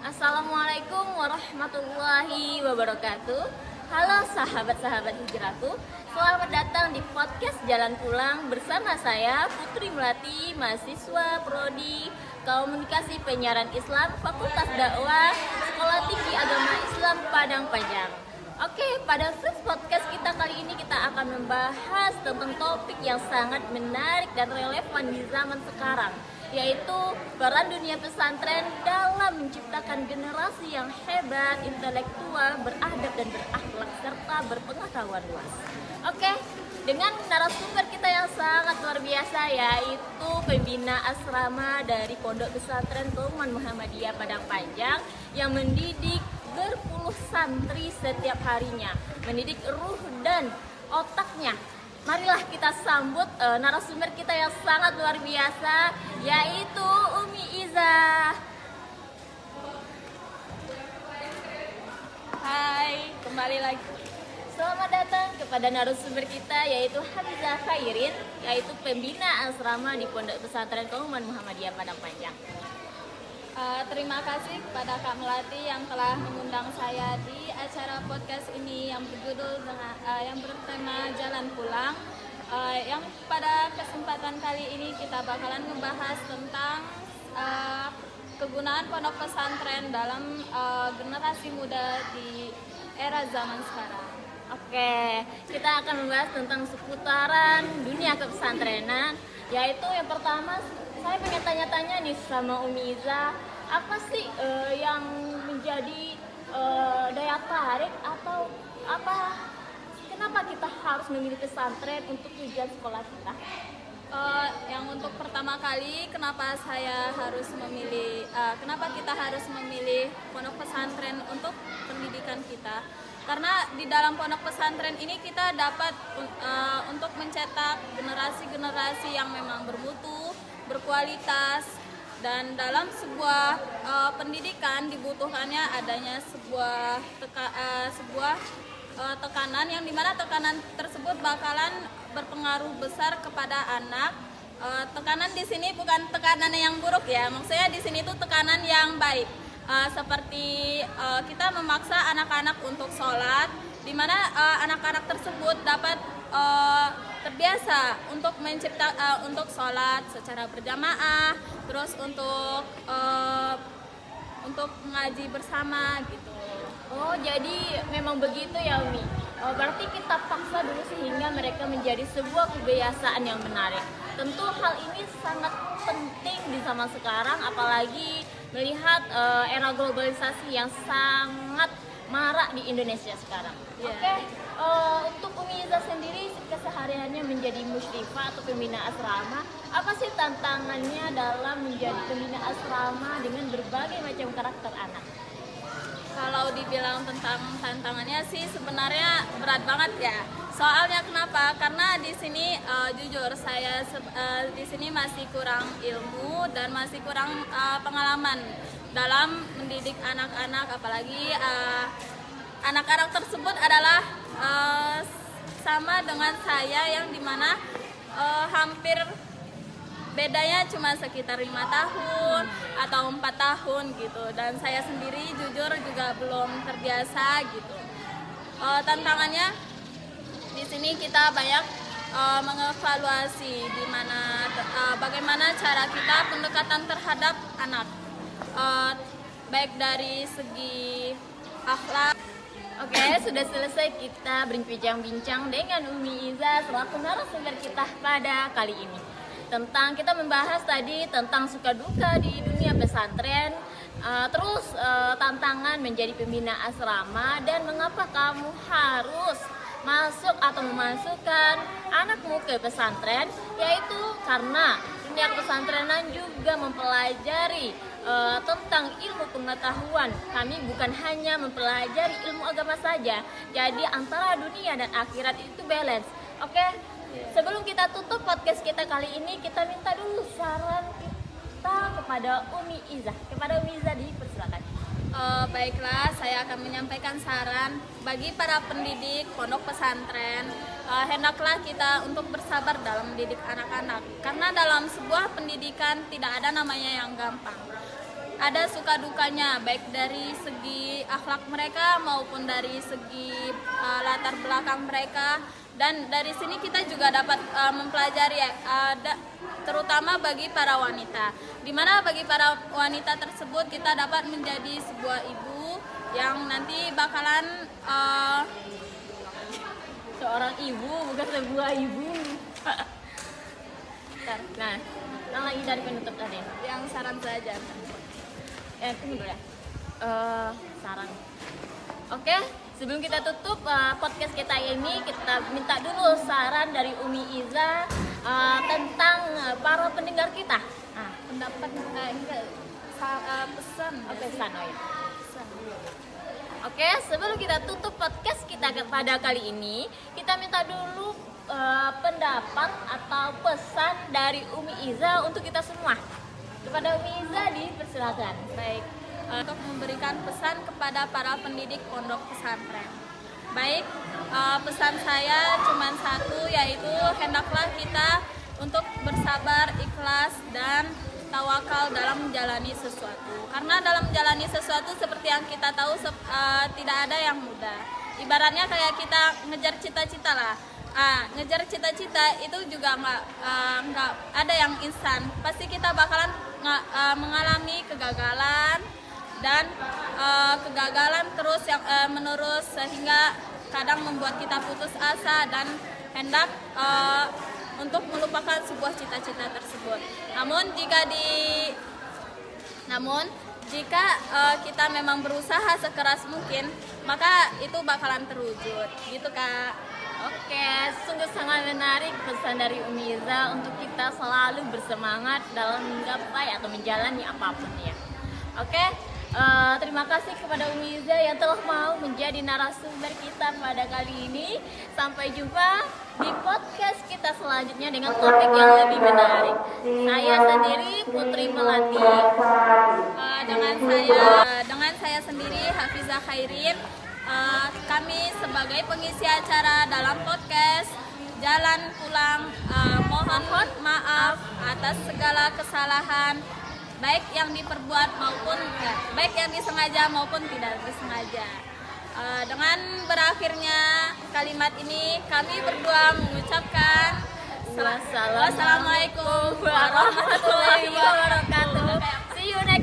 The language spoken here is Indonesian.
Assalamualaikum warahmatullahi wabarakatuh. Halo sahabat-sahabat hijrahku, selamat datang di podcast Jalan Pulang bersama saya Putri Melati, mahasiswa Prodi Komunikasi Penyiaran Islam Fakultas Dakwah Sekolah Tinggi Agama Islam Padang Panjang. Oke, pada first podcast kita kali ini kita akan membahas tentang topik yang sangat menarik dan relevan di zaman sekarang, yaitu peran dunia pesantren dalam menciptakan generasi yang hebat, intelektual, beradab dan berakhlak serta berpengetahuan luas. Oke, dengan narasumber kita yang sangat luar biasa, yaitu pembina asrama dari Pondok Pesantren Kauman Muhammadiyah Padang Panjang yang mendidik berpuluh santri setiap harinya, mendidik ruh dan otaknya. Marilah kita sambut narasumber kita yang sangat luar biasa, yaitu Umi Iza. Hai, kembali lagi. Selamat datang kepada narasumber kita, yaitu Hamzah Khairin, yaitu pembina asrama di Pondok Pesantren Kauman Muhammadiyah Padang Panjang. Terima kasih kepada Kak Melati yang telah mengundang saya di acara podcast ini yang berjudul yang bertema Jalan Pulang. Yang pada kesempatan kali ini kita bakalan membahas tentang kegunaan pondok pesantren dalam generasi muda di era zaman sekarang. Oke, kita akan membahas tentang seputaran dunia kepesantrenan, yaitu yang pertama saya pengen tanya-tanya nih sama Umi Iza, apa sih yang menjadi daya tarik atau apa, kenapa kita harus memilih pesantren untuk tujuan sekolah kita? Yang untuk pertama kali kenapa kita harus memilih pondok pesantren untuk pendidikan kita, karena di dalam pondok pesantren ini kita dapat untuk mencetak generasi-generasi yang memang bermutu, berkualitas, dan dalam sebuah pendidikan dibutuhkannya adanya sebuah tekanan yang dimana tekanan tersebut bakalan berpengaruh besar kepada anak. Tekanan di sini bukan tekanan yang buruk ya, maksudnya di sini tuh tekanan yang baik. Seperti kita memaksa anak-anak untuk sholat, dimana anak-anak tersebut dapat terbiasa untuk untuk sholat secara berjamaah, terus untuk mengaji bersama gitu. Oh, jadi memang begitu ya Umi. Berarti kita paksa dulu sehingga mereka menjadi sebuah kebiasaan yang menarik. Tentu hal ini sangat penting di zaman sekarang, apalagi melihat era globalisasi yang sangat marak di Indonesia sekarang. Yeah. Oke, untuk Umi Iza sendiri kesehariannya menjadi musyrifah atau pembina asrama, apa sih tantangannya dalam menjadi pembina asrama dengan berbagai macam karakter anak? Kalau dibilang tentang tantangannya sih sebenarnya berat banget ya. Soalnya kenapa? Karena di sini jujur saya di sini masih kurang ilmu dan masih kurang pengalaman dalam mendidik anak-anak, apalagi anak-anak tersebut adalah sama dengan saya yang dimana hampir bedanya cuma sekitar 5 tahun atau 4 tahun gitu, dan saya sendiri jujur juga belum terbiasa gitu. Tantangannya di sini kita banyak mengevaluasi di mana bagaimana cara kita pendekatan terhadap anak, baik dari segi akhlak. Oke, sudah selesai kita berbincang-bincang dengan Umi Iza selaku narasumber kita pada kali ini. Kita membahas tadi tentang suka duka di dunia pesantren, terus tantangan menjadi pembina asrama, dan mengapa kamu harus masuk atau memasukkan anakmu ke pesantren, yaitu karena dunia pesantrenan juga mempelajari tentang ilmu pengetahuan. Kami bukan hanya mempelajari ilmu agama saja, jadi antara dunia dan akhirat itu balance. Oke? Sebelum kita tutup podcast kita kali ini, kita minta dulu saran kita kepada Umi Iza. Kepada Umi Iza, dipersilakan. Baiklah, saya akan menyampaikan saran bagi para pendidik pondok pesantren. Hendaklah kita untuk bersabar dalam mendidik anak-anak, karena dalam sebuah pendidikan tidak ada namanya yang gampang. ada suka dukanya, baik dari segi akhlak mereka maupun dari segi latar belakang mereka. Dan dari sini kita juga dapat mempelajari terutama bagi para wanita, di mana bagi para wanita tersebut kita dapat menjadi sebuah ibu yang nanti bakalan seorang ibu, bukan sebuah ibu. Nah, lagi dari penutup tadi. yang saran saja. Tunggu dulu ya. Saran. Oke, sebelum kita tutup podcast kita ini, kita minta dulu saran dari Umi Iza tentang para pendengar kita. Nah, Pendapat pesan. pesan, oh ya. Oke, sebelum kita tutup podcast kita pada kali ini, kita minta dulu pendapat atau pesan dari Umi Iza untuk kita semua. Kepada Umi Iza dipersilakan. Baik, untuk memberikan pesan kepada para pendidik pondok pesantren. Baik, pesan saya cuma satu, yaitu hendaklah kita untuk bersabar, ikhlas, dan tawakal dalam menjalani sesuatu. Karena dalam menjalani sesuatu seperti yang kita tahu tidak ada yang mudah. Ibaratnya kayak kita ngejar cita-cita lah. Ngejar cita-cita itu juga nggak ada yang instan. Pasti kita bakalan mengalami kegagalan dan kegagalan terus yang menerus, sehingga kadang membuat kita putus asa dan hendak untuk melupakan sebuah cita-cita tersebut. Namun jika kita memang berusaha sekeras mungkin, maka itu bakalan terwujud, gitu Kak. Oke, sungguh sangat menarik pesan dari Umi Iza untuk kita selalu bersemangat dalam menggapai atau menjalani apapun ya. Oke, terima kasih kepada Umi Iza yang telah mau menjadi narasumber kita pada kali ini. Sampai jumpa di podcast kita selanjutnya dengan topik yang lebih menarik. Saya sendiri Putri Melati. Dengan saya sendiri Hafizah Khairin. Kami sebagai pengisi acara dalam podcast Jalan Pulang mohon maaf atas segala kesalahan, baik yang diperbuat maupun baik yang disengaja maupun tidak disengaja. Dengan berakhirnya kalimat ini, kami berdua mengucapkan Wassalamualaikum warahmatullahi wabarakatuh. See you next